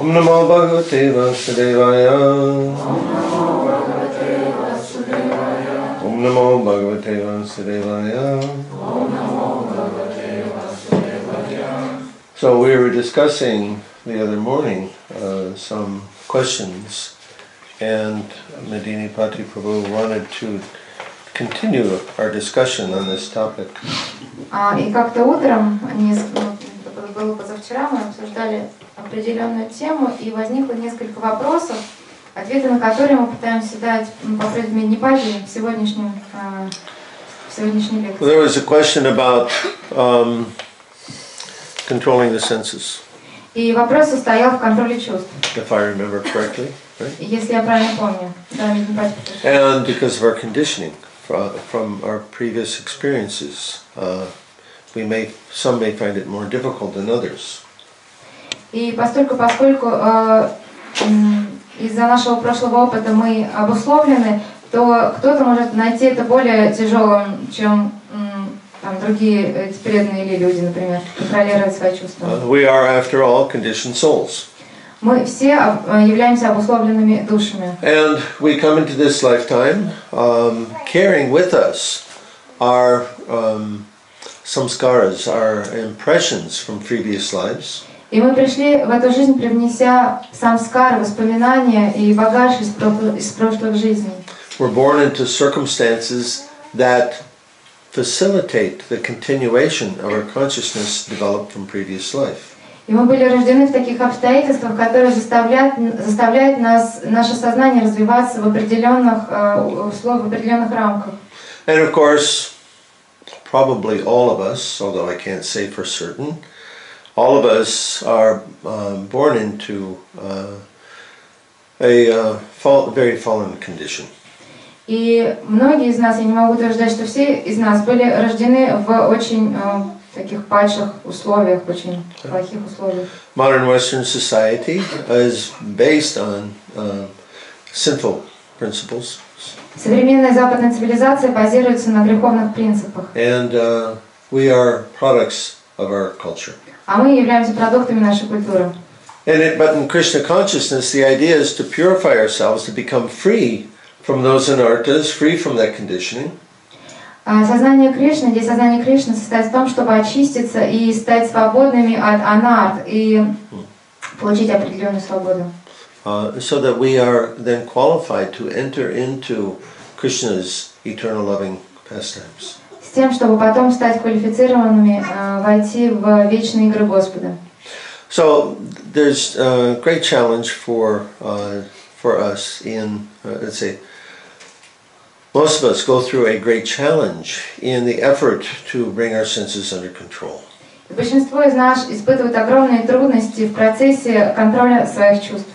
Om Namo Bhagavate Vasudevaya. Om Namo Bhagavate Vasudevaya. So we were discussing the other morning some questions, and Medini Pati Prabhu wanted to continue our discussion on this topic. И как-то утром, было позавчера, мы обсуждали определенную тему, и возникло несколько вопросов, ответы на которые мы пытаемся дать по просьбе Медини Пати в сегодняшней лекции. There was a question about controlling the senses. И вопрос состоял в контроле чувств. If I remember correctly, right? Если я правильно помню. Да, Медини Пати. And because of our conditioning from our previous experiences, some may find it more difficult than others. И поскольку из-за нашего прошлого опыта мы обусловлены, то кто-то может найти это более тяжелым, чем там, другие преданные или люди, например, контролировать свои чувства. We are, after all, conditioned souls. Мы все являемся обусловленными душами. And we come into this lifetime carrying with us our samskaras, our impressions from previous lives. И мы пришли в эту жизнь, привнеся самскары, воспоминания и багаж из прошлых жизней. We're born into circumstances that facilitate the continuation of our consciousness developed from previous life. И мы были рождены в таких обстоятельствах, которые заставляют наше сознание развиваться в определенных условиях, в определенных рамках. And of course, probably all of us, although I can't say for certain, all of us are born into a very fallen condition. И многие из нас, я не могу утверждать, что все из нас были рождены в очень таких падших условиях, очень плохих условиях. Modern Western society is based on sinful principles. Современная западная цивилизация базируется на греховных принципах. And we are products of our culture. А мы являемся продуктами нашей культуры. But in Krishna consciousness, the idea is to purify ourselves, to become free from those anarthas, free from that conditioning. Сознание Кришны состоит в том, чтобы очиститься и стать свободными от анарт и получить определенную свободу. So that we are then qualified to enter into Krishna's eternal loving pastimes. С тем, чтобы потом стать квалифицированными, войти в вечные игры Господа. So there's a great challenge for us in, let's say, most of us go through a great challenge in the effort to bring our senses under control. Большинство из нас испытывают огромные трудности в процессе контроля своих чувств.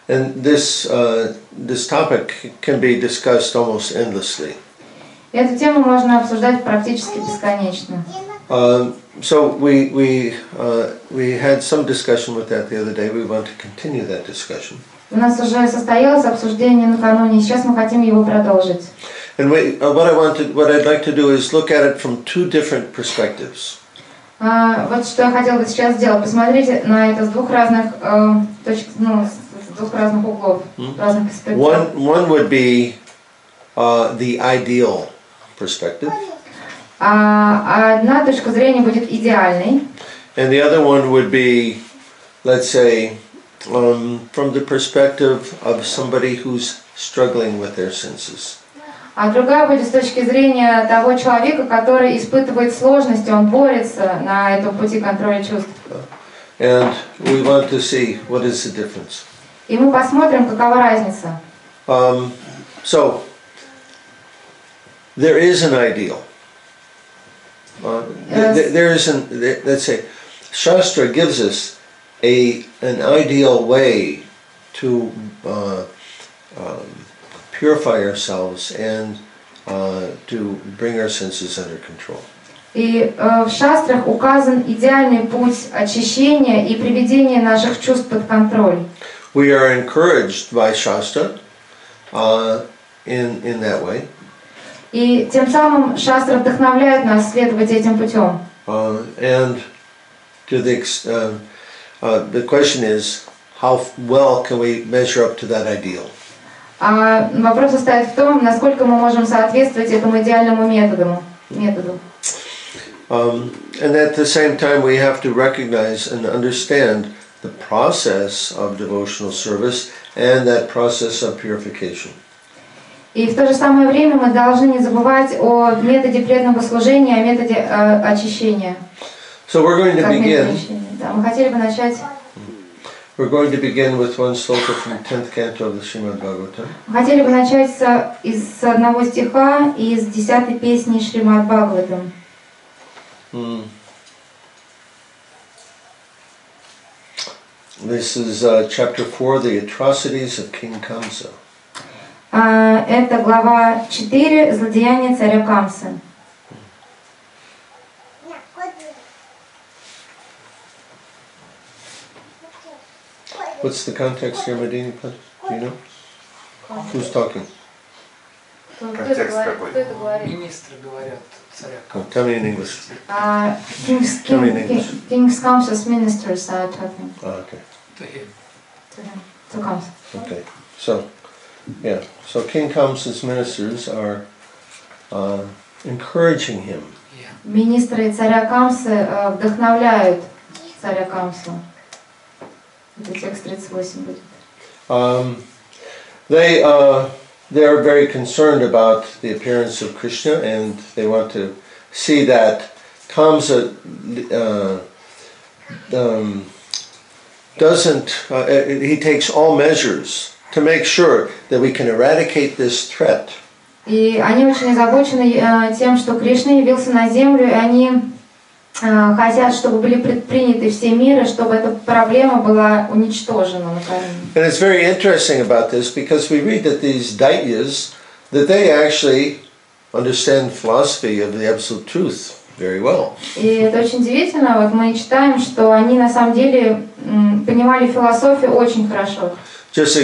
And this topic can be discussed almost endlessly. Эту тему можно обсуждать практически бесконечно. So we had some discussion with that the other day. We want to continue that discussion. У нас уже состоялось обсуждение накануне, и сейчас мы хотим его продолжить. And what I'd like to do is look at it from two different perspectives. Вот что я хотела бы сейчас сделать. Посмотрите на это с двух разных точек, с двух разных углов, разных перспектив. One would be the ideal perspective. Одна точка зрения будет идеальной. And the other one would be, let's say, from the perspective of somebody who's struggling with their senses. А другая будет с точки зрения того человека, который испытывает сложности, он борется на этом пути контроля чувств. And we want to see what is the difference. И мы посмотрим, какова разница. So there is an ideal. There isn't. Let's say, Shastra gives us an ideal way to purify ourselves and to bring our senses under control. И в шастрах указан идеальный путь очищения и приведения наших чувств под контроль. We are encouraged by Shastra in that way. И тем самым шастры вдохновляют нас следовать этим путем. And to the question is, how well can we measure up to that ideal? А вопрос состоит в том, насколько мы можем соответствовать этому идеальному методу. And at the same time, we have to recognize and understand the process of devotional service and that process of purification. И в то же самое время мы должны не забывать о методе преданного служения, о методе очищения. So we're going to begin. Да, мы хотели бы начать. We're going to begin with one sloka from 10th canto of the Srimad Bhagavatam. Мы хотели бы начать с одного стиха из 10-й песни Шримад Бхагаватам. This is chapter 4, the atrocities of King Kamsa. Это глава 4, злодеяния царя Камсы. What's the context here, Madini? Do you know? Who's talking? Контекст какой? Министры говорят царя Камса. Tell me in English. King Kamsa's ministers are talking. Okay. To him. To Kamsa. Okay. So, yeah. So King Kamsa's ministers are encouraging him. Министры царя Камсы вдохновляют царя Камсу. Это текст 38 будет. They are very concerned about the appearance of Krishna, and they want to see that Kamsa he takes all measures to make sure that we can eradicate this threat. И они очень озабочены тем, что Кришна явился на землю, и они хотят, чтобы были предприняты все меры, чтобы эта проблема была уничтожена наконец. And it's very interesting about this because we read that these Daityas, that they actually understand philosophy of the absolute truth very well. И это очень удивительно. Вот мы читаем, что они на самом деле понимали философию очень хорошо. Just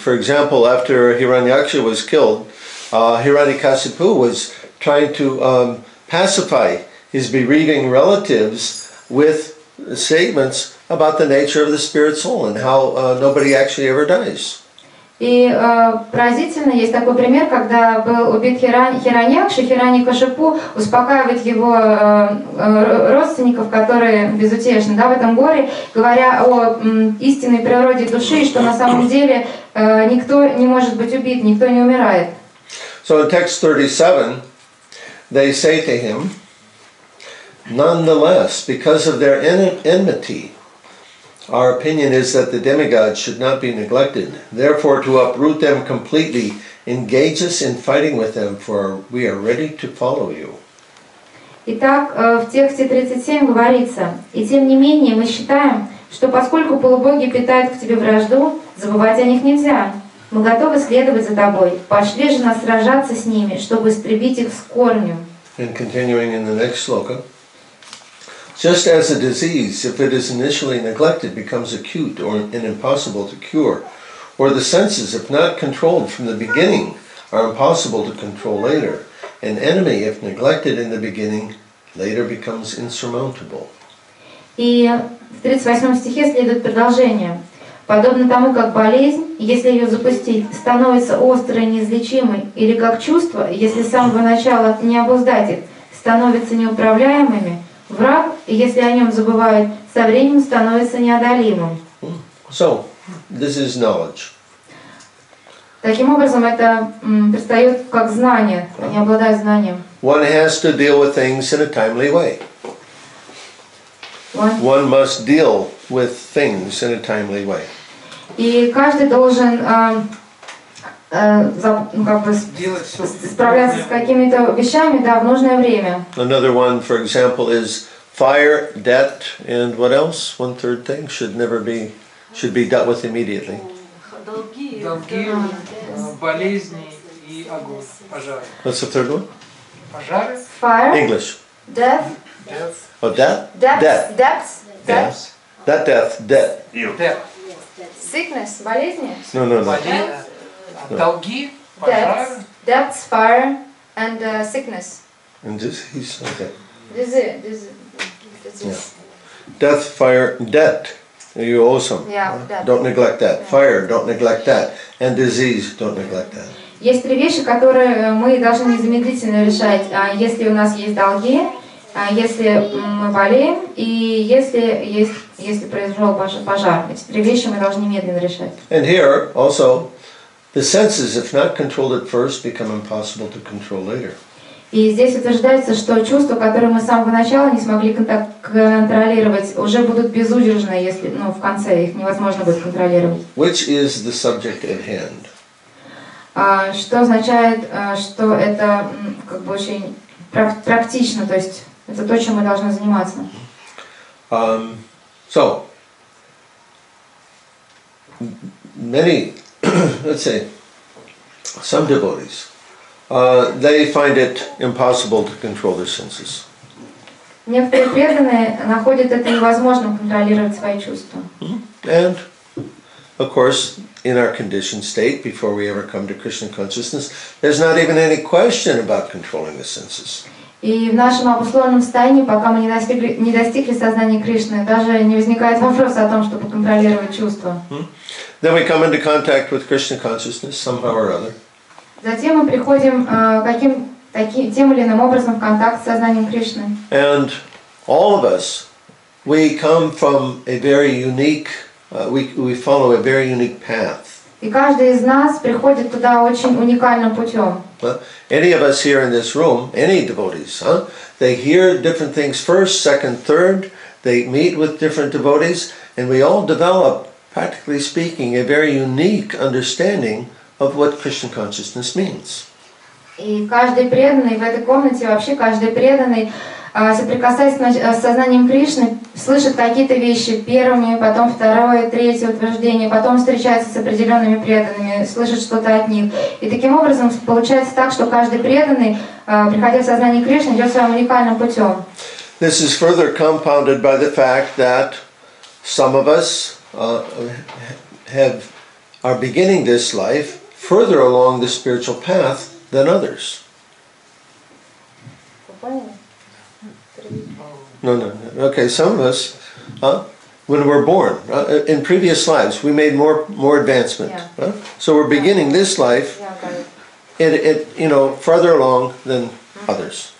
for example, after Hiranyaksha was killed, Hiranyakasipu was trying to pacify his bereaving relatives with statements about the nature of the spirit soul and how nobody actually ever dies. И поразительно, есть такой пример, когда был убит Хираньякша, Хираньякашипу успокаивает его родственников, которые безутешны, да, в этом горе, говоря о истинной природе души, что на самом деле никто не может быть убит, никто не умирает. So in text 37, they say to him, nonetheless, because of their enmity, our opinion is that the demigods should not be neglected. Therefore, to uproot them completely, engage us in fighting with them, for we are ready to follow you. Итак, в тексте 37 говорится: «И тем не менее мы считаем, что поскольку полубоги питают к тебе вражду, забывать о них нельзя. Мы готовы следовать за тобой. Пошли же нас сражаться с ними, чтобы истребить их с корнем». And continuing in the next sloka, just as a disease, if it is initially neglected, becomes acute and impossible to cure, or the senses, if not controlled from the beginning, are impossible to control later, an enemy, if neglected in the beginning, later becomes insurmountable. И в 38 стихе следует продолжение. Подобно тому, как болезнь, если ее запустить, становится острой и неизлечимой, или как чувство, если с самого начала не обуздать их, становятся неуправляемыми, враг, если о нем забывают, со временем становится неодолимым. So, this is knowledge. Таким образом, это предстает как знание, они обладают знанием. One has to deal with things in a timely way. One must deal with things in a timely way. И каждый должен как бы справляться с какими-то вещами, да, в нужное время. Another one, for example, is fire, debt, and what else? One third thing should be dealt with immediately. Долги, болезни и огонь, пожары. What's the third one? Пожары. Fire. English. Death. Oh, death? Death. Yes. Death. Death. Sickness, болезни. No. Долги, пожары. Death, fire, and sickness. And okay. This is. Yeah. Death, fire, debt You owe some. Yeah, Don't neglect that. Fire, don't neglect that. And disease, don't neglect that. Есть три вещи, которые мы должны незамедлительно решать. Если у нас есть долги, если мы болеем и если произошел пожар. Эти три вещи мы должны немедленно решать. And here also, the senses, if not controlled at first, become impossible to control later. И здесь утверждается, что чувства, которые мы с самого начала не смогли контролировать, уже будут безудержны, если, в конце их невозможно будет контролировать. Which is the subject at hand? Что означает, что это как бы очень практично, то есть это то, чем мы должны заниматься. So, many, let's say, some devotees, they find it impossible to control their senses. Некоторые преданные находят это невозможным контролировать свои чувства. And, of course, in our conditioned state, before we ever come to Krishna consciousness, there's not even any question about controlling the senses. И в нашем обусловленном состоянии, пока мы не достигли сознания Кришны, даже не возникает вопроса о том, чтобы контролировать чувства. Then we come into contact with Krishna consciousness somehow or other. Затем мы приходим тем или иным образом в контакт с сознанием Кришны. And all of us, we come from a very unique, we follow a very unique path. И каждый из нас приходит туда очень уникальным путем. Any of us here in this room, any devotees, they hear different things first, second, third, they meet with different devotees, and we all develop, practically speaking, a very unique understanding of what Krishna consciousness means. И каждый преданный в этой комнате, вообще каждый преданный, соприкасаясь с сознанием Кришны, слышит какие-то вещи первыми, потом второе, третье утверждение, потом встречается с определенными преданными, слышит что-то от них. И таким образом получается так, что каждый преданный, приходя в сознание Кришны, идет своим уникальным путем. This is further compounded by the fact that some of us are beginning this life further along the spiritual path than others. No. Okay, some of us, when we're born, in previous lives, we made more advancement. Yeah. So we're beginning this life, further along than others.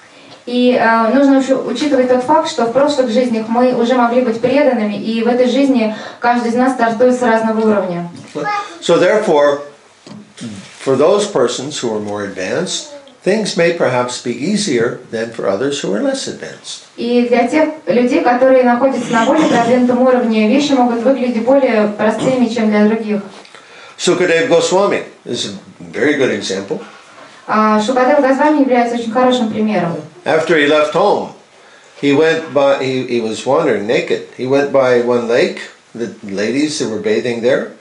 И нужно учитывать тот факт, что в прошлых жизнях мы уже могли быть преданными, и в этой жизни каждый из нас стартует с разного уровня. So therefore, for those persons who are more advanced, things may perhaps be easier than for others who are less advanced. И для тех людей, которые находятся на более продвинутом уровне, вещи могут выглядеть более простыми, чем для других. Sukadeva Goswami is a very good example. Шукадева Госвами является очень хорошим примером. After he left home, he was wandering naked. He went by one lake, the ladies who were bathing there.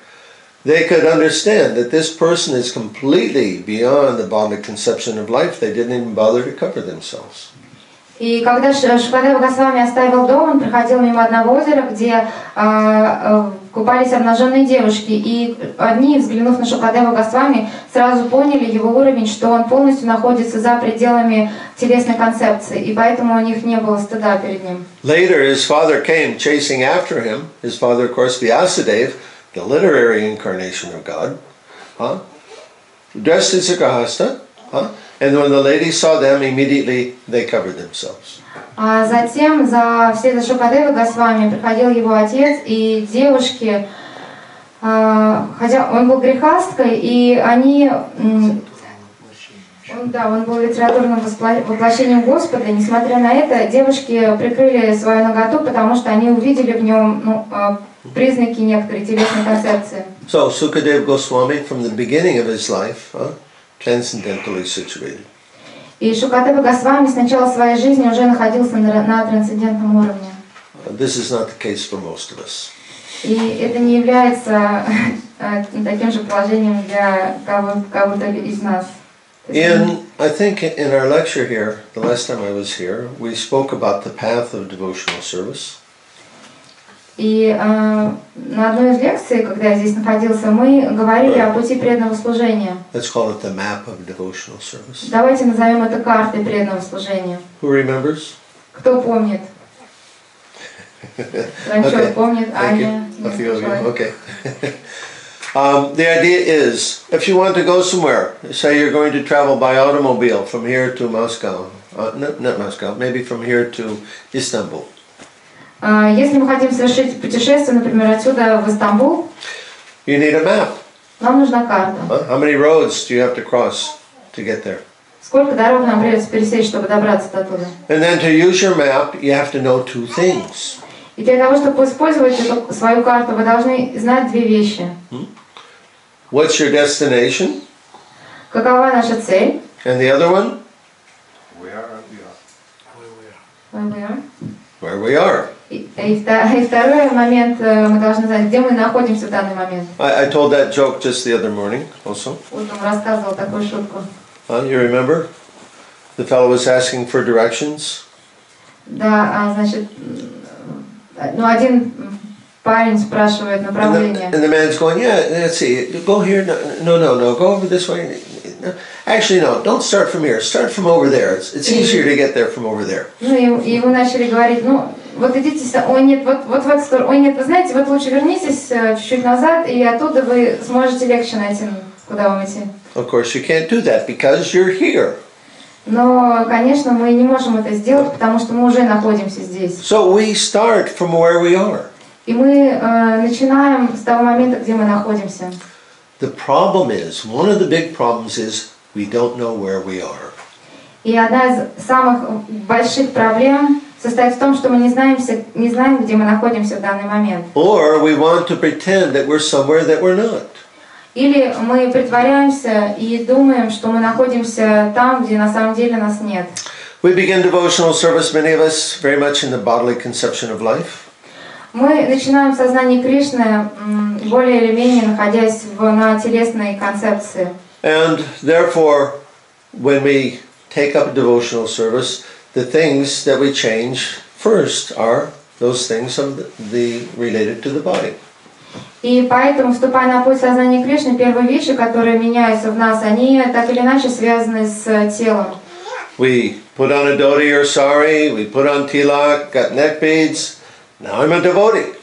They could understand that this person is completely beyond the bodily conception of life. They didn't even bother to cover themselves. И когда Шукадева Госвами оставил дом, он проходил мимо одного озера, где купались обнаженные девушки. И одни, взглянув на Шукадева Госвами, сразу поняли его уровень, что он полностью находится за пределами телесной концепции, и поэтому у них не было стыда перед ним. Later, his father came chasing after him. His father, of course, Vyasadeva, the literary incarnation of God, dressed as a Grahasta, and when the ladies saw them, immediately they covered themselves. А затем вслед за Шукадевой Госвами приходил его отец, и девушки, хотя он был грехасткой, и они, он был литературным воплощением Господа, и несмотря на это, девушки прикрыли свою наготу, потому что они увидели в нем признаки некоторой телесной концепции. So Sukadeva Goswami, from the beginning of his life, transcendentally situated. И Шукадева Госвами с начала своей жизни уже находился на трансцендентном уровне. This is not the case for most of us. И это не является таким же положением для кого-то из нас. I think in our lecture here, the last time I was here, we spoke about the path of devotional service. И на одной из лекций, когда я здесь находился, мы говорили о пути преданного служения. Let's call it the map of devotional service. Давайте назовем это картой преданного служения. Who remembers? Кто помнит? Ранчо помнит, Аня. A few of you. Okay. The idea is, if you want to go somewhere, say you're going to travel by automobile from here to Moscow, not Moscow, maybe from here to Istanbul. Если мы хотим совершить путешествие, например, отсюда в Стамбул, You need a map. нам нужна карта. How many roads do you have to cross to get there? Сколько дорог нам придется пересечь, чтобы добраться до туда? And then to use your map, you have to know two things. И для того, чтобы использовать эту свою карту, вы должны знать две вещи. What's your destination? Какова наша цель? And the other one? Where we are. И второй момент, мы должны знать, где мы находимся в данный момент. I told that joke just the other morning also. Утром рассказывал такую шутку. You remember? The fellow was asking for directions. Да, значит, ну один парень спрашивает направление. And the man's going, yeah, let's see, go here, no, go over this way. Actually, no, don't start from here, start from over there. It's easier to get there from over there. Ну и ему начали говорить, ну вот идите, ой нет, вот в эту сторону, ой нет, вы знаете, вот лучше вернитесь чуть-чуть назад, и оттуда вы сможете легче найти, куда вам идти. Of course, you can't do that because you're here. Но, конечно, мы не можем это сделать, потому что мы уже находимся здесь. So we start from where we are. И мы начинаем с того момента, где мы находимся. The problem is, one of the big problems is we don't know where we are. И одна из самых больших проблем состоит в том, что мы не знаем, где мы находимся в данный момент. Or we want to pretend that we're somewhere that we're not. Или мы притворяемся и думаем, что мы находимся там, где на самом деле нас нет. We begin devotional service, many of us, very much in the bodily conception of life. Мы начинаем в сознании Кришны, более или менее находясь на телесной концепции. And therefore, when we take up a devotional service, the things that we change first are those things related to the body. И поэтому, вступая на путь сознания Кришны, первые вещи, которые меняются в нас, они так или иначе связаны с телом. We put on a dhoti or sari, we put on tilak, got neck beads, now I'm a devotee.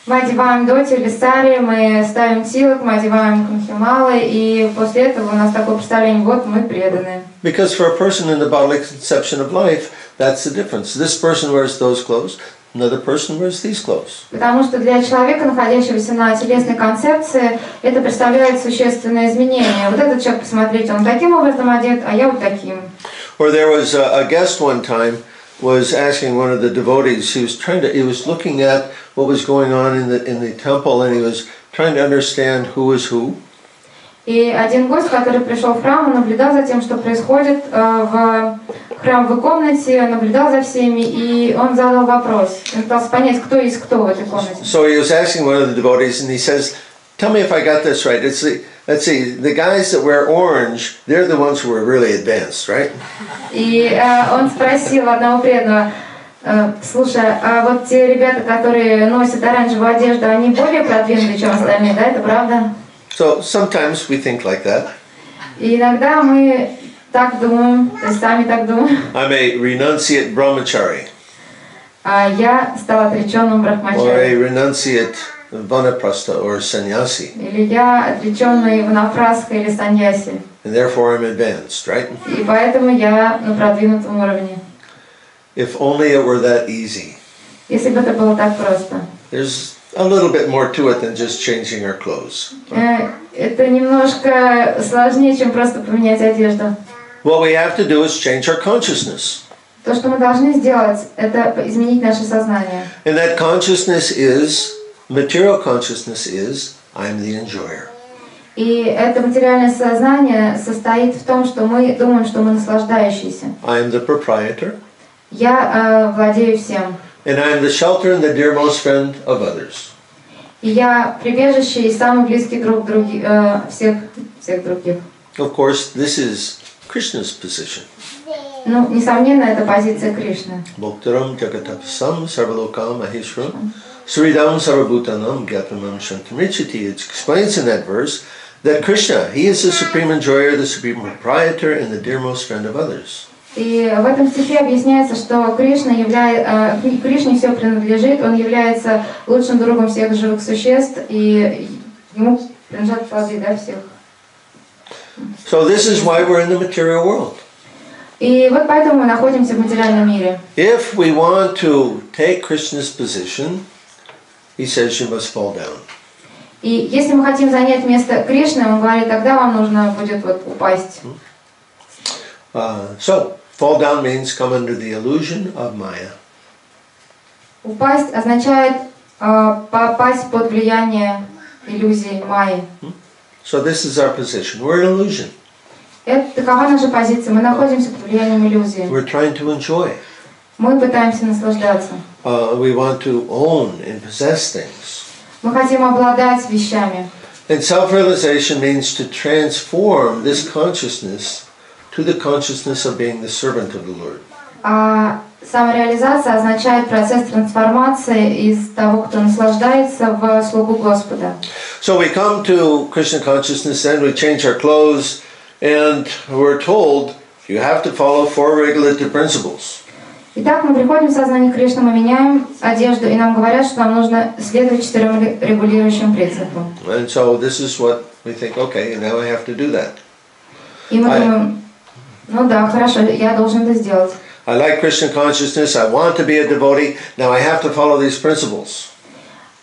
Мы одеваем доти или сари, мы ставим тилок, мы одеваем камхималы, и после этого у нас такое представление, вот мы преданные. Because for a person in the bodily conception of life, that's the difference. This person wears those clothes, another person wears these clothes. Потому что для человека, находящегося на телесной концепции, это представляет существенное изменение. Вот этот человек, посмотрите, он таким образом одет, а я вот таким. Or there was a guest one time was asking one of the devotees, he was looking at what was going on in the temple, and he was trying to understand who was who. И один гость, который пришел в храм, наблюдал за тем, что происходит в храмовой комнате, наблюдал за всеми, и он задал вопрос. Он пытался понять, кто есть кто в этой комнате. So he was asking one of the devotees, and he says, "Tell me if I got this right. Let's see, the guys that wear orange, they're the ones who are really advanced, right?" И он спросил одного преданного, слушай, а вот те ребята, которые носят оранжевую одежду, они более продвинутые, чем остальные, да, это правда? So sometimes we think like that. И иногда мы так думаем, то есть сами так думаем. I'm a renunciate brahmachari. А я стала отреченным Or a брахмачари. renunciate vanaprastha or sannyasi. Или я отреченный ванапрастха или саньяси. And therefore I'm advanced, right? И поэтому я на продвинутом уровне. If only it were that easy. Если бы это было так просто. There's a little bit more to it than just changing our clothes. Это немножко сложнее, чем просто поменять одежду. What we have to do is change our consciousness. То, что мы должны сделать, это изменить наше сознание. And that consciousness is, material consciousness is, I'm the enjoyer. И это материальное сознание состоит в том, что мы думаем, что мы наслаждающиеся. I'm the proprietor. Я владею всем. And I'm the shelter and the dearmost friend of others. И я прибежище и самый близкий друг всех других. Of course, this is Krishna's position. Ну, несомненно, это позиция Кришны. Bhoktaram jagatapasam sarvalokam maheshwaram suridam sarvabhutanam gyatramam shantamrichiti. It explains in that verse that Krishna, he is the supreme enjoyer, the supreme proprietor, and the dearmost friend of others. И в этом стихе объясняется, что Кришне все принадлежит, он является лучшим другом всех живых существ, и ему принадлежат плоды, да, всех. So this is why we're in the material world. И вот поэтому мы находимся в материальном мире. If we want to take Krishna's position, he says you must fall down. И если мы хотим занять место Кришны, он говорит, тогда вам нужно будет вот упасть. So, fall down means come under the illusion of Maya. Упасть означает попасть под влияние иллюзии Майи. So this is our position. We're an illusion. Это такова наша позиция. Мы находимся под влиянием иллюзии. We're trying to enjoy. Мы пытаемся наслаждаться. We want to own and possess things. Мы хотим обладать вещами. And self-realization means to transform this consciousness to the consciousness of being the servant of the Lord. А самореализация означает процесс трансформации из того, кто наслаждается, в слугу Господа. So we come to Krishna consciousness and we change our clothes and we're told you have to follow 4 regulative principles. Итак, мы приходим в сознание Кришны, мы меняем одежду, и нам говорят, что нам нужно следовать 4 регулирующим принципам. And so this is what we think, okay, now I have to do that. И мы думаем, ну да, хорошо, я должен это сделать. I like Krishna consciousness, I want to be a devotee, now I have to follow these principles.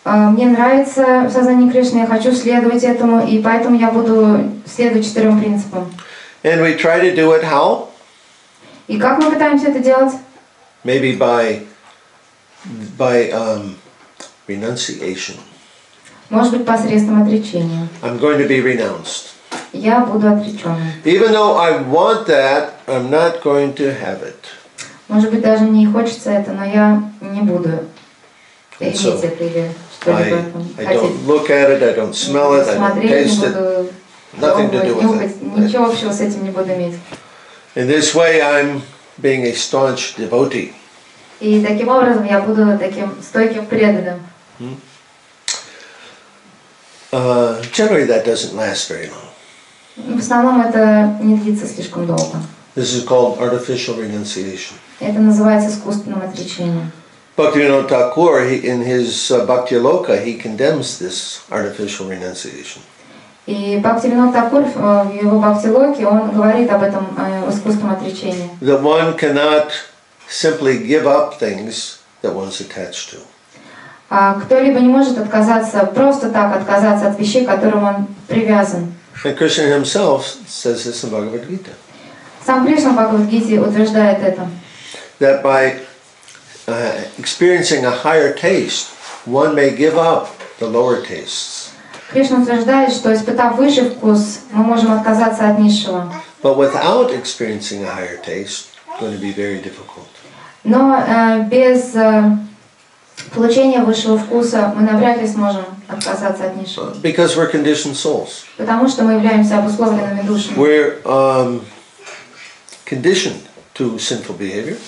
Мне нравится сознание Кришны, я хочу следовать этому, и поэтому я буду следовать 4 принципам. And we try to do it how? И как мы пытаемся это делать? Maybe by renunciation. Может быть, посредством отречения. I'm going to be renounced. Я буду отреченным. Even though I want that, I'm not going to have it. Может быть, даже мне и хочется это, но я не буду иметь это или что-либо I хотеть. don't look at it, I don't smell it, I don't taste it. Nothing to do with it. Ничего общего с этим не буду иметь. In this way, I'm being a staunch devotee. И таким образом я буду таким стойким преданным. Generally, that doesn't last very long. В основном это не длится слишком долго. This is called artificial renunciation. Это называется искусственным отречением. Bhaktivinoda Thakur, in his Bhakti-loka, he condemns this artificial renunciation. И Бхактивинод Такур в его Бхакти-локе он говорит об этом искусственном отречении. That one cannot simply give up things that one's attached to. Кто-либо не может отказаться, просто так отказаться от вещей, к которым он привязан. And Krishna himself says this in Bhagavad Gita. Сам Кришна в Бхагавад-гите утверждает это. That by experiencing a higher taste, one may give up the lower tastes. Кришна утверждает, что испытав высший вкус, мы можем отказаться от низшего. But without experiencing a higher taste, it's going to be very difficult. Но без получения высшего вкуса мы навряд ли сможем отказаться от низшего. Because we're conditioned souls. Потому что мы являемся обусловленными душами. We're conditioned to sinful behavior.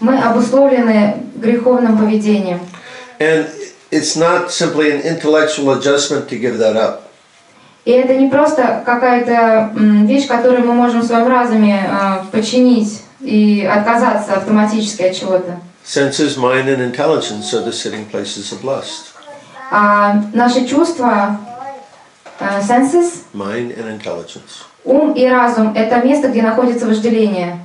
Мы обусловлены греховным поведением. And it's not simply an intellectual adjustment to give that up. И это не просто какая-то вещь, которую мы можем в своем разуме починить и отказаться автоматически от чего-то. Senses, mind, and intelligence are the sitting places of lust. Наши чувства, senses, Mind and intelligence. ум и разум – это место, где находится вожделение.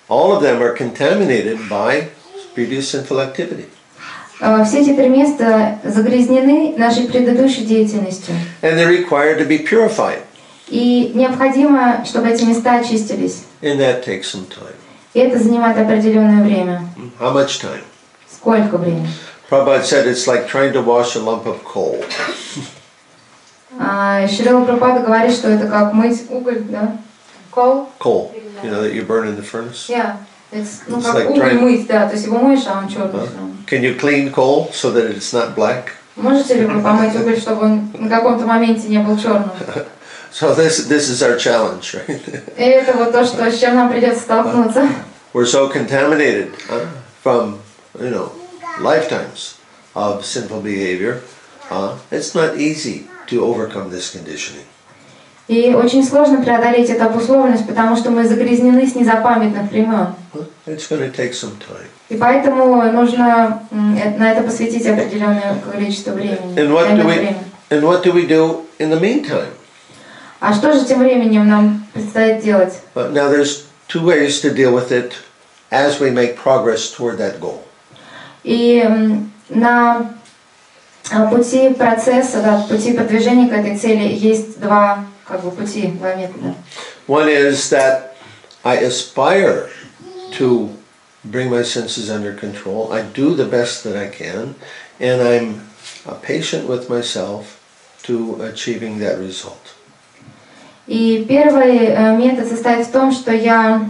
All of them are contaminated by previous sinful activity. Все эти 3 места загрязнены нашей предыдущей деятельностью. And they're required to be purified. И необходимо, чтобы эти места очистились. And that takes some time. И это занимает определенное время. How much time? Сколько времени? Prabhupada said it's like trying to wash a lump of coal. Шрила Прабхупада говорит, что это как мыть уголь, да? Coal? Coal, you know, that you burn in the furnace. Yeah. Ну, It's как like уголь trying- мыть, да. То есть его моешь, а он черный. Can you clean coal so that it's not black? Можете ли вы помыть уголь, чтобы он на каком-то моменте не был черным? So this is our challenge, right? И это вот то, что, с чем нам придется столкнуться. We're so contaminated from, lifetimes of sinful behavior. It's not easy to overcome this conditioning. И очень сложно преодолеть эту обусловленность, потому что мы загрязнены с незапамятных времен. It's going to take some time. И поэтому нужно на это посвятить определенное количество времени. And what do we do in the meantime? А что же тем временем нам предстоит делать? Now there's two ways to deal with it as we make progress toward that goal. И на пути процесса, да, пути продвижения к этой цели есть два пути, два метода. One is that I aspire to bring my senses under control. I do the best that I can, and I'm patient with myself to achieving that result. И первый метод состоит в том, что я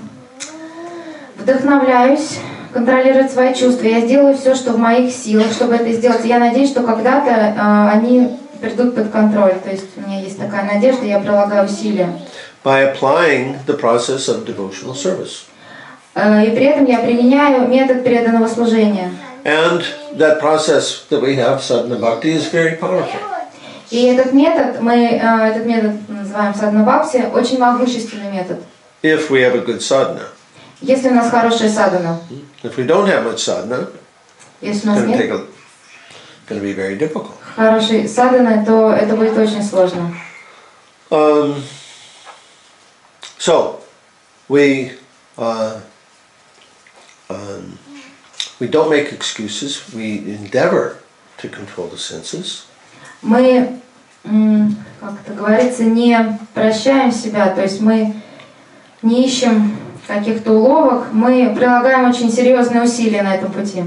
вдохновляюсь контролировать свои чувства. Я сделаю все, что в моих силах, чтобы это сделать. Я надеюсь, что когда-то они придут под контроль. То есть у меня есть такая надежда, я прилагаю усилия. By applying the process of devotional service. И при этом я применяю метод преданного служения. And that process that we have, sadhana bhakti, is very powerful. И этот метод называем садхана бхакти, очень могущественный метод. If we have a good sadhana. Если у нас хорошая садхана. If we don't have much sadhana, если у нас нет going to be very difficult. Хорошей садханы, то это будет очень сложно. So we don't make excuses. We endeavor to control the senses. Мы, как это говорится, не прощаем себя, то есть мы не ищем каких-то уловок, мы прилагаем очень серьезные усилия на этом пути.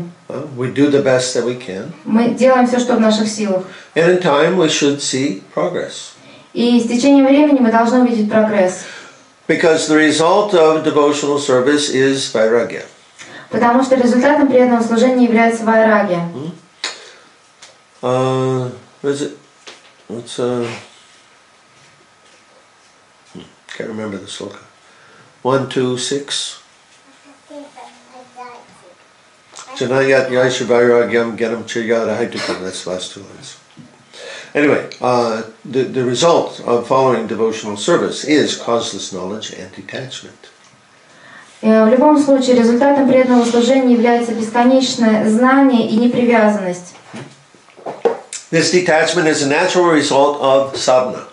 We do the best that we can. Мы делаем все, что в наших силах. And in time we should see progress. И с течением времени мы должны увидеть прогресс. Because the result of devotional service is vairagya. Потому что результатом преданного служения является вайрагия. What is it? Can't remember the sloka. 1, 2, 6. Janayat yaisha vairagyam genam chiryada haitukam. That's the last two lines. Anyway, the result of following devotional service is causeless knowledge and detachment. В любом случае, результатом преданного служения является бесконечное знание и непривязанность. This detachment is a natural result of sadhana.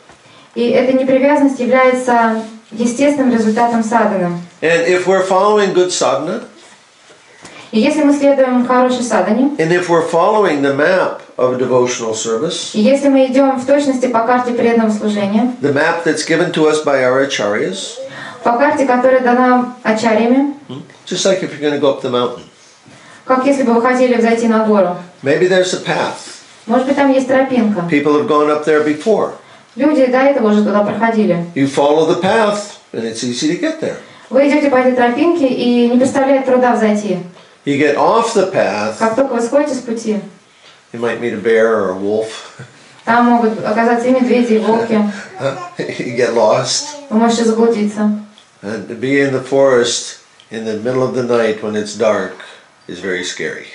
И эта непривязанность является естественным результатом садханы. And if we're following good sadhana, и если мы следуем хорошей садхане, and if we're following the map of devotional service, и если мы идем в точности по карте преданного служения, the map that's given to us by our acharyas, по карте, которая дана ачарьями, just like if you're going to go up the mountain, как если бы вы хотели взойти на гору. maybe there's a path. Может быть, там есть тропинка. People have gone up there before. Люди до этого уже туда проходили. You follow the path, and it's easy to get there. Вы идете по этой тропинке, и не представляет труда взойти. You get off the path, Как только вы сходите с пути, you might meet a bear or a wolf. там могут оказаться и медведи, и волки. You get lost. Вы можете заблудиться. And to be in the forest in the middle of the night when it's dark is very scary.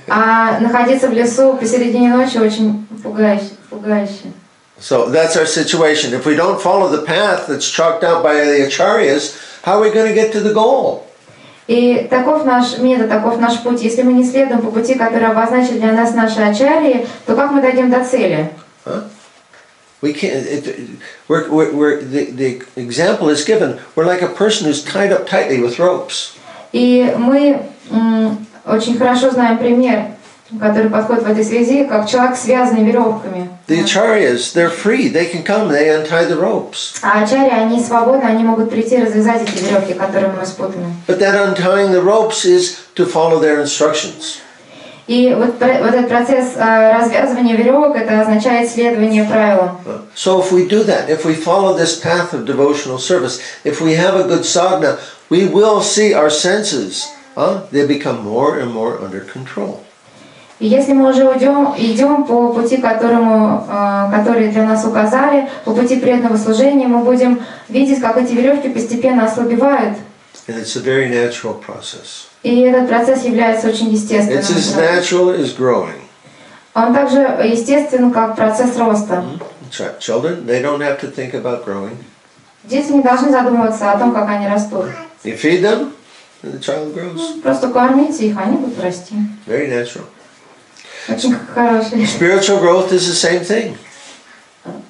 А находиться в лесу посередине ночи очень пугающе. So that's our situation. If we don't follow the path that's chalked out by the acharyas, how are we going to get to the goal? И таков наш метод, таков наш путь. Если мы не следуем по пути, который обозначили для нас наши ачарьи, то как мы дойдем до цели? We can't. The example is given. We're like a person who's tied up tightly with ropes. И мы очень хорошо знаем пример, который подходит в этой связи, как человек связанный веревками. The acharyas, they're free. They can come. They untie the ropes. А ачарьи, они свободны, они могут прийти развязать эти веревки, которыми мы спутаны. But that untying the ropes is to follow their instructions. И вот этот процесс развязывания веревок, это означает следование правилам. So if we do that, if we follow this path of devotional service, if we have a good sadhana, we will see our senses. They become more and more under control. И если мы уже идем по пути, который для нас указали, по пути преданного служения, мы будем видеть, как эти веревки постепенно ослабевают. And it's a very natural process. И этот процесс является очень естественным. It's as natural as growing. Он также естествен, как процесс роста. Children, they don't have to think about growing. Дети не должны задумываться о том, как они растут. You feed them, and the child grows. Просто кормите их, они будут расти. Very natural. Очень хороший. Spiritual growth is the same thing.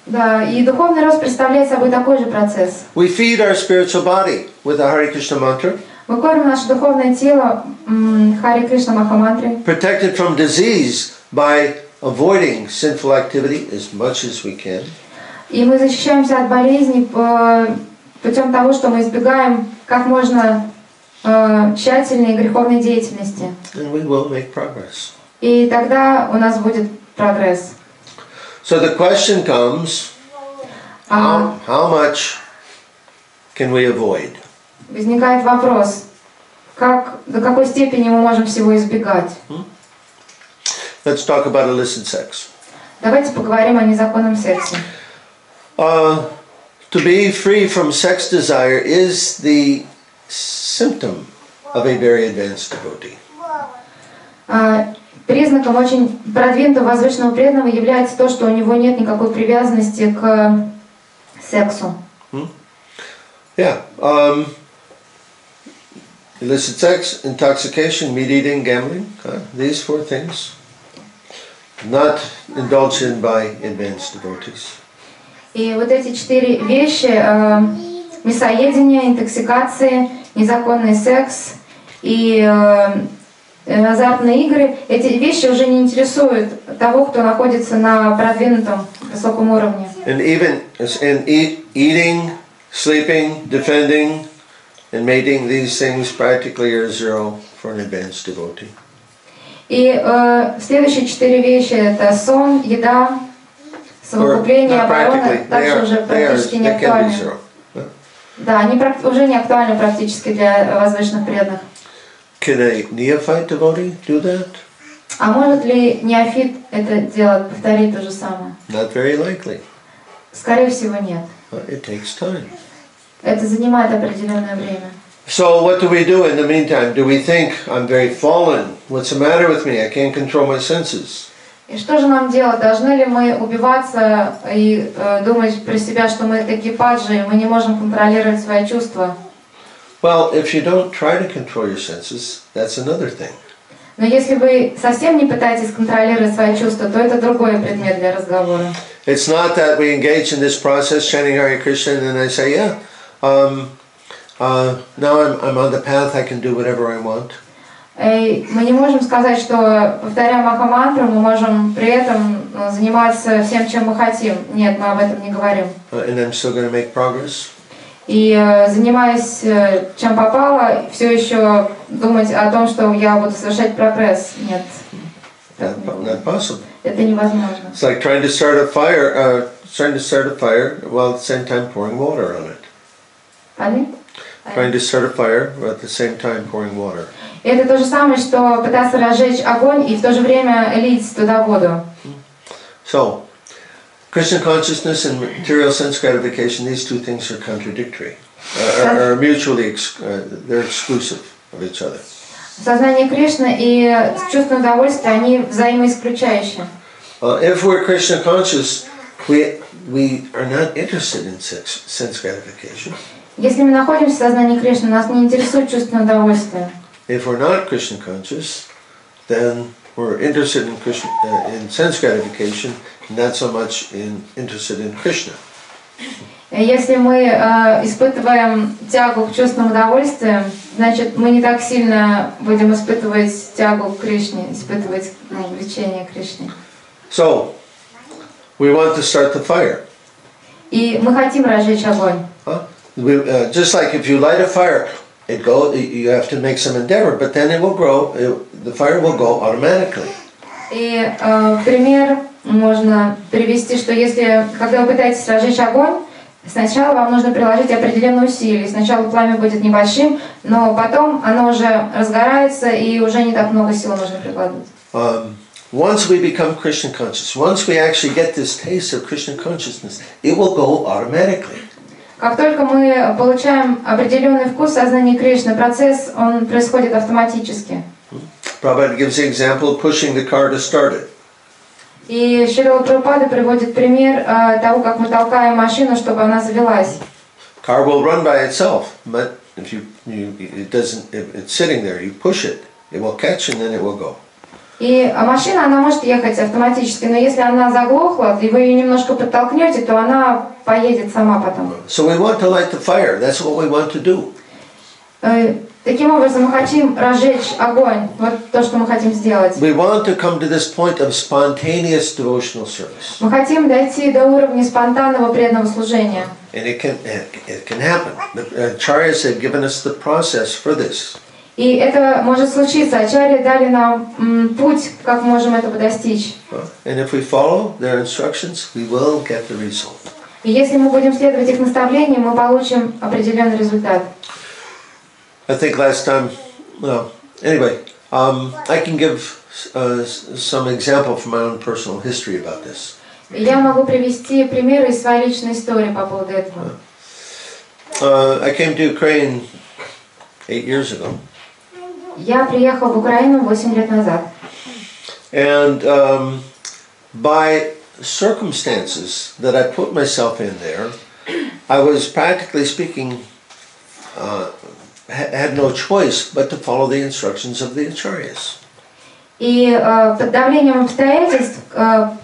Да, и духовный рост представляет собой такой же процесс. We feed our spiritual body with the Hare Krishna mantra. Мы кормим наше духовное тело Харе Кришна Махамантрой. Protected from disease by avoiding sinful activity as much as we can. И мы защищаемся от болезней путем того, что мы избегаем как можно тщательной греховной деятельности. And we will make progress. И тогда у нас будет прогресс. So the question comes, how much can we avoid? Возникает вопрос, до какой степени мы можем всего избегать? Let's talk about illicit sex. Давайте поговорим о незаконном сексе. To be free from sex desire is the symptom of a very advanced devotee. Признаком очень продвинутого возвышенного преданного является то, что у него нет никакой привязанности к сексу. Yeah. Illicit sex, intoxication, meat eating, gambling. These four things. Not indulged in by advanced devotees. И вот эти 4 вещи, мясоедение, интоксикации, незаконный секс и азартные игры, эти вещи уже не интересуют того, кто находится на продвинутом высоком уровне. And even eating, sleeping, defending, and mating, these things practically are zero for an advanced devotee. И следующие 4 вещи — это сон, еда, совокупление, оборона, также уже практически не актуальны. Да, они уже не актуальны практически для возвышенных преданных. Can a neophyte devotee do that? А может ли неофит это делать, повторить то же самое? Not very likely. Скорее всего, нет. It takes time. Это занимает определенное время. So what do we do in the meantime? Do we think, I'm very fallen, what's the matter with me, I can't control my senses? И что же нам делать? Должны ли мы убиваться и думать про себя, что мы такие падшие, мы не можем контролировать свои чувства? Well, if you don't try to control your senses, that's another thing. Но если вы совсем не пытаетесь контролировать свои чувства, то это другой предмет для разговора. It's not that we engage in this process, chanting Hare Krishna, and then I say, yeah, now I'm on the path, I can do whatever I want. Мы не можем сказать, что, повторяя Махамантру, мы можем при этом заниматься всем, чем мы хотим. Нет, мы об этом не говорим. And I'm still going to make progress. И занимаясь чем попало, все еще думать о том, что я буду совершать прогресс. Нет. Not possible. Это невозможно. It's like trying to start a fire while at the same time pouring water on it. Trying to start a fire while at the same time pouring water. Это то же самое, что пытаться разжечь огонь и в то же время лить туда воду. So, Krishna consciousness and material sense gratification, these two things are contradictory, are mutually, they're exclusive of each other. Сознание Кришны и чувство удовольствия, они взаимоисключающие. If we're Krishna conscious, we are not interested in sense gratification. Если мы находимся в сознании Кришны, нас не интересует чувство удовольствия. If we're not Krishna conscious, then we're interested in sense gratification, not so much interested in Krishna. Если мы испытываем тягу к чувственным удовольствиям, значит, мы не так сильно будем испытывать тягу к Кришне, испытывать влечение к Кришне. So, we want to start the fire. И мы хотим разжечь огонь. Just like if you light a fire, you have to make some endeavor, but then it will grow, the fire will go automatically. И пример можно привести, что когда вы пытаетесь разжечь огонь, сначала вам нужно приложить определенные усилия. Сначала пламя будет небольшим, но потом оно уже разгорается и уже не так много сил нужно прикладывать. Once we become Krishna conscious, once we actually get this taste of Krishna consciousness, it will go automatically. Как только мы получаем определенный вкус сознания Кришны, процесс он происходит автоматически. Prabhupada gives the example of pushing the car to start it. И Шрила Прабхупада приводит пример того, как мы толкаем машину, чтобы она завелась. Car will run by itself, but if it's sitting there, you push it, it will catch and then it will go. И машина, она может ехать автоматически, но если она заглохла, и вы ее немножко подтолкнете, то она поедет сама потом. So we want to light the fire. That's what we want to do. Таким образом, мы хотим разжечь огонь. Вот то, что мы хотим сделать. We want to come to this point of spontaneous devotional service. Мы хотим дойти до уровня спонтанного преданного служения. And it can happen. The acharyas have given us the process for this. И это может случиться. Ачарьи дали нам путь, как можем этого достичь. And if we follow their instructions, we will get the result. И если мы будем следовать их наставлениям, мы получим определенный результат. I think last time, well, anyway, I can give some example from my own personal history about this. Я могу привести примеры из своей личной истории по поводу этого. I came to Ukraine 8 years ago. Я приехал в Украину 8 лет назад. And by circumstances that I put myself in there, I was practically speaking, had no choice but to follow the instructions of the acharyas. И под давлением обстоятельств, в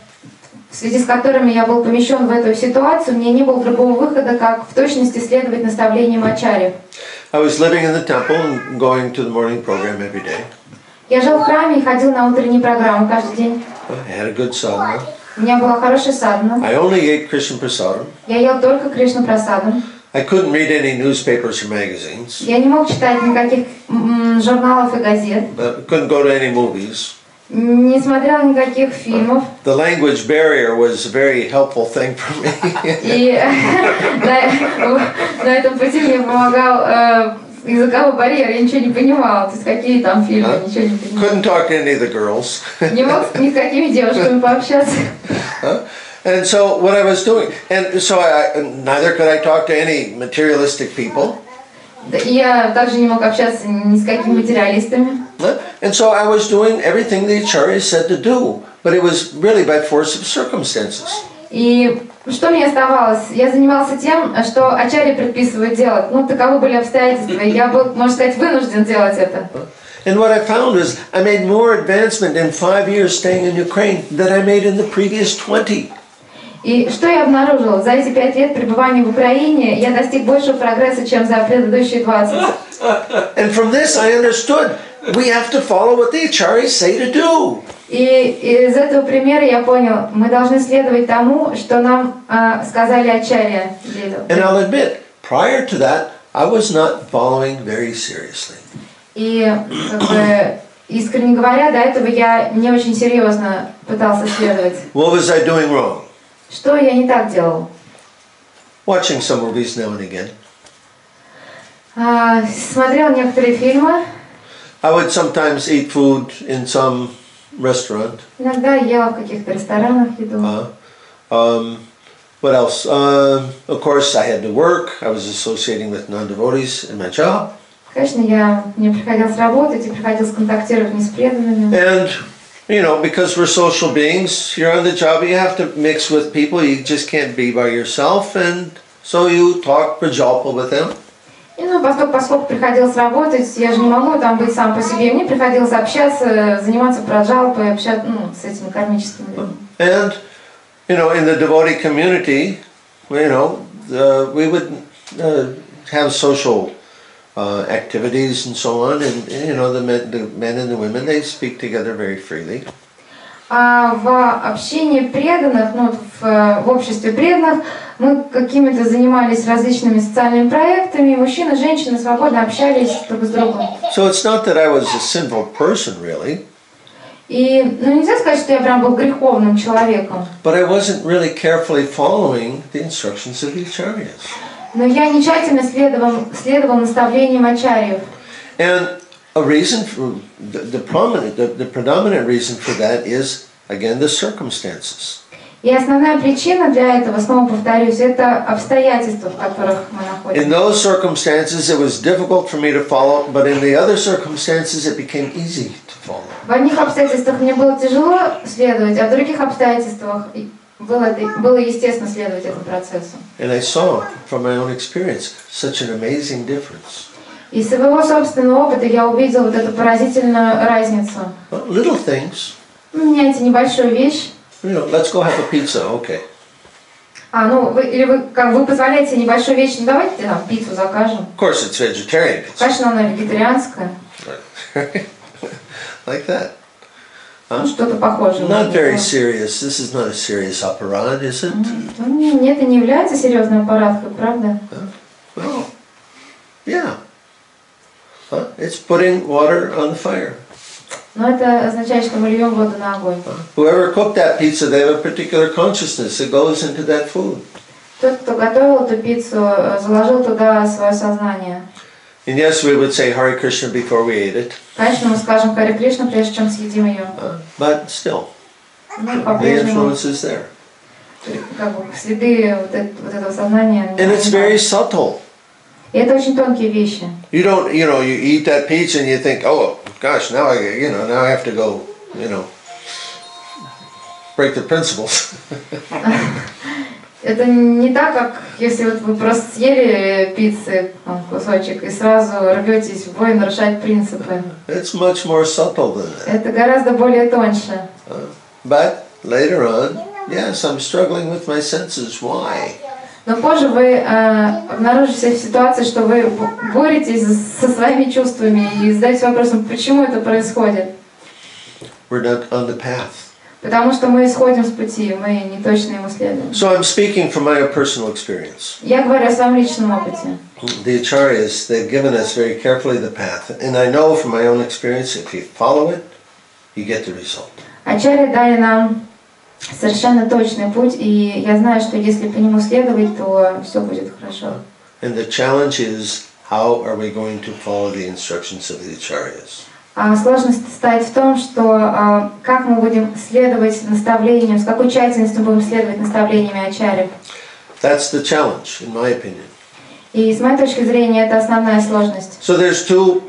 связи с которыми я был помещен в эту ситуацию, мне не было другого выхода, как в точности следовать наставлениям ачарьев. I was living in the temple and going to the morning program every day. Я жил в храме и ходил на утренние программы каждый день. I had a good sadhana. У меня была хорошая садхана. I only ate Krishna prasadam. Я ел только Кришна прасадам. I couldn't read any newspapers or magazines. Я не мог читать никаких журналов и газет. Couldn't go to any movies. Не смотрел никаких фильмов. The language barrier was a very helpful thing for me. И на этом пути мне помогал языковой барьер. Я ничего не понимала. То есть какие там фильмы, ничего не понимала. Couldn't talk to any of the girls. Не мог ни с какими девушками пообщаться. And so what I was doing, and so neither could I talk to any materialistic people. Я также не мог общаться ни с какими материалистами. And so I was doing everything the acharya said to do, but it was really by force of circumstances. И что мне оставалось? Я занимался тем, что ачарьи предписывают делать. Ну, таковы были обстоятельства, и я был, можно сказать, вынужден делать это. And what I found was I made more advancement in 5 years staying in Ukraine than I made in the previous 20. И что я обнаружила? За эти 5 лет пребывания в Украине я достиг большего прогресса, чем за предыдущие 20. And from this I understood we have to follow what the acharyas say to do. И из этого примера я понял, мы должны следовать тому, что нам сказали ачарья. And I'll admit, prior to that, I was not following very seriously. И как бы, искренне говоря, до этого я не очень серьезно пытался следовать. What was I doing wrong? Что я не так делал? Watching some movies now and again. Смотрел некоторые фильмы. I would sometimes eat food in some restaurant. Иногда ела в каких-то ресторанах еду. What else? Of course, I had to work. I was associating with non-devotees in my job. Конечно, мне приходилось работать и приходилось контактировать не с преданными. And, you know, because we're social beings, you're on the job, you have to mix with people. You just can't be by yourself, and so you talk prajalpa with them. И, поскольку приходилось работать, я же не могу там быть сам по себе. Мне приходилось общаться, заниматься праджалпой, общаться, с этими кармическими людьми. And, you know, in the devotee community, you know, we would have social activities and so on, and you know, the men and the women, they speak together very freely. А в общении преданных, в обществе преданных, мы какими-то занимались различными социальными проектами, мужчины и женщины свободно общались друг с другом. So it's not that I was a sinful person, really. И, нельзя сказать, что я прям был греховным человеком. But I wasn't really carefully following the instructions of the acharyas. Но я не тщательно следовал наставлениям ачарьев. And a reason for the predominant reason for that is, again, the circumstances. И основная причина для этого, снова повторюсь, это обстоятельства, в которых мы находимся. In those circumstances, it was difficult for me to follow, but in the other circumstances, it became easy to follow. В одних обстоятельствах мне было тяжело следовать, а в других обстоятельствах было естественно следовать этому процессу. And I saw from my own experience such an amazing difference. Из своего собственного опыта я увидела вот эту поразительную разницу. Well, little things. Меняйте небольшую вещь. You know, let's go have a pizza, okay. Вы позволяете небольшую вещь, ну давайте там пиццу закажем. Of course, it's vegetarian pizza. Конечно, она вегетарианская. Like that. Ну, что-то похожее. Not very serious. This is not a serious aparat, is it? Нет, это не является серьезной аппараткой, правда? Well, yeah. It's putting water on the fire. Но это означает, что мы льем воду на огонь. Whoever cooked that pizza, they have a particular consciousness that goes into that food. Тот, кто готовил эту пиццу, заложил туда свое сознание. And yes, we would say Hare Krishna before we ate it. Конечно, мы скажем Харе Кришна, прежде чем съедим ее. But still, Ну, the по-прежнему, influence is there. как бы, следы вот этого сознания. And it's very subtle. И это очень тонкие вещи. You don't, you eat that pizza and you think, oh gosh, now I have to go, break the principles. Это не так, как если вот вы просто съели пиццы, кусочек, и сразу рветесь в бой нарушать принципы. It's much more subtle than that. Это гораздо более тоньше. But later on, yes, I'm struggling with my senses. Why? Но позже вы обнаружите в ситуации, что вы боретесь со своими чувствами и задаетесь вопросом, почему это происходит. We're not on the path. Потому что мы исходим с пути, мы не точно ему следуем. So I'm speaking from my own personal experience. Я говорю о своем личном опыте. The acharyas, they've given us very carefully the path. And I know from my own experience, if you follow it, you get the result. Ачарьи дали нам совершенно точный путь, и я знаю, что если по нему следовать, то все будет хорошо. And the challenge is, how are we going to follow the instructions of the acharyas? А сложность состоит в том, что как мы будем следовать наставлениям, с какой тщательностью будем следовать наставлениями ачарьев. That's the challenge, in my opinion. И с моей точки зрения это основная сложность. So there's two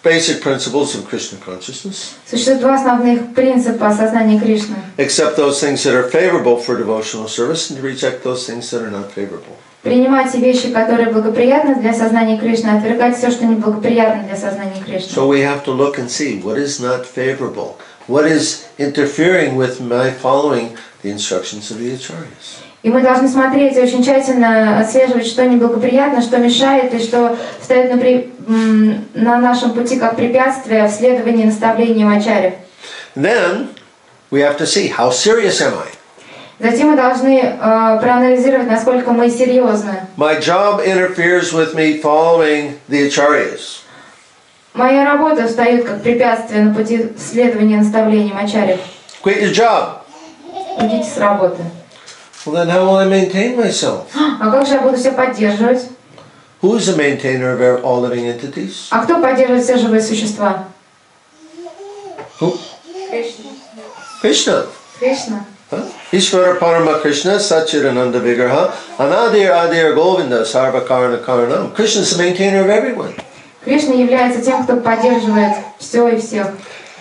basic principles of Krishna consciousness. Существует два основных принципа осознания Кришны. Accept those things that are favorable for devotional service and reject those things that are not favorable. Принимать те вещи, которые благоприятны для сознания Кришны, отвергать все, что неблагоприятно для сознания Кришны. So we have to look and see what is not favorable, what is interfering with my following the instructions of the acharyas. И мы должны смотреть и очень тщательно отслеживать, что неблагоприятно, что мешает и что стоит на нашем пути как препятствие в следовании наставлениям ачарьев. Then we have to see, how serious am I? Затем мы должны проанализировать, насколько мы серьезны. My job interferes with me following the acharyas. Моя работа встает как препятствие на пути следования наставлениям ачарьев. Quit your job. Уйдите с работы. Well, then how will I maintain myself? А как же я буду себя поддерживать? Who is the maintainer of all living entities? А кто поддерживает все живые существа? Who? Krishna. Кришна. Ishvara Parama Krishna Satchidananda Vigraha Anadir Adir Govinda Sarva Karana Karanam. Krishna is the maintainer of everyone. Кришна является тем, кто поддерживает все и всех.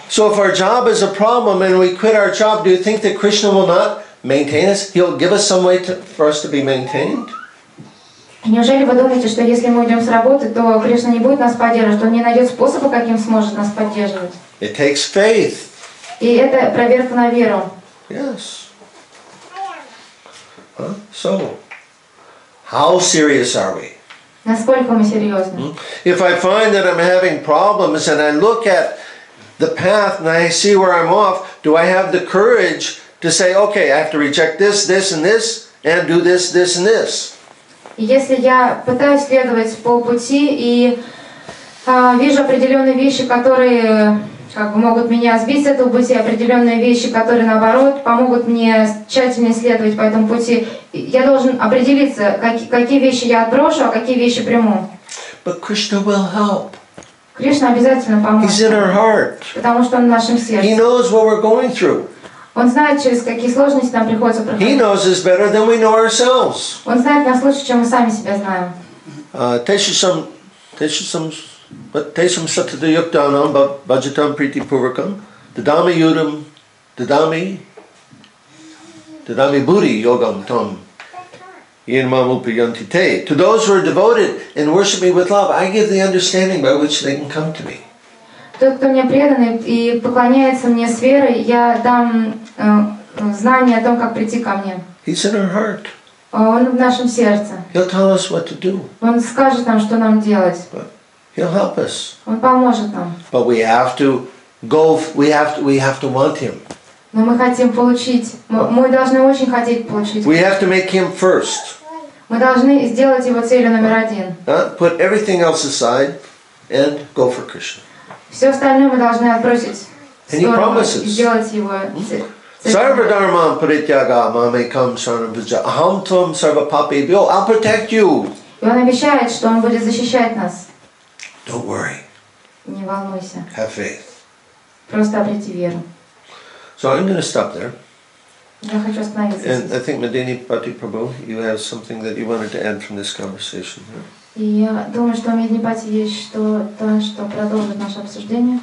So if our job is a problem and we quit our job, do you think that Krishna will not maintain us? He'll give us some way for us to be maintained? Неужели вы думаете, что если мы уйдем с работы, то Кришна не будет нас поддерживать, он не найдет способа, каким сможет нас поддерживать? It takes faith. И это проверка на веру. Yes. So, how serious are we? Насколько мы серьезны? If I find that I'm having problems and I look at the path and I see where I'm off, do I have the courage to say, okay, I have to reject this, this, and this, and do this, this, and this? И если я пытаюсь следовать по пути и вижу определенные вещи, которые могут меня сбить с этого пути, определенные вещи, которые, наоборот, помогут мне тщательно следовать по этому пути, я должен определиться, какие вещи я отброшу, а какие вещи приму. But Krishna will help. Кришна обязательно поможет. He's in our heart. Потому что Он в нашем сердце. He knows what we're going through. Он знает, через какие сложности нам приходится He проходить. knows us better than we know ourselves. Он знает нас лучше, чем мы сами себя знаем. But tesam satata yuktanam bhajatam priti purvakam dadami yudam dadami buddhi yogam tam yinmam upayanti te. To those who are devoted and worship me with love, I give the understanding by which they can come to me. Тот, кто мне предан и поклоняется мне с верой, я дам знание о том, как прийти ко мне. He's in our heart. Он в нашем сердце. He'll tell us what to do. Он скажет нам, что нам делать. He'll help us. Он поможет нам. But we have to go. We have to want Him. Но мы хотим получить. Мы должны очень хотеть получить. We have to make Him first. Мы должны сделать его целью номер один. Put everything else aside and go for Krishna. Все остальное мы должны отбросить в сторону и сделать его целью. Sarva dharman parityaga mamekam saranam vijja aham tvam sarva papebhyo. I'll protect you. И он обещает, что он будет защищать нас. Don't worry. Не волнуйся. Have faith. Просто обрети веру. So I'm going to stop there. Я хочу остановиться And здесь. I think Madini Pati Prabhu, you have something that you wanted to add from this conversation. И я думаю, что у Меднипати есть что продолжит наше обсуждение.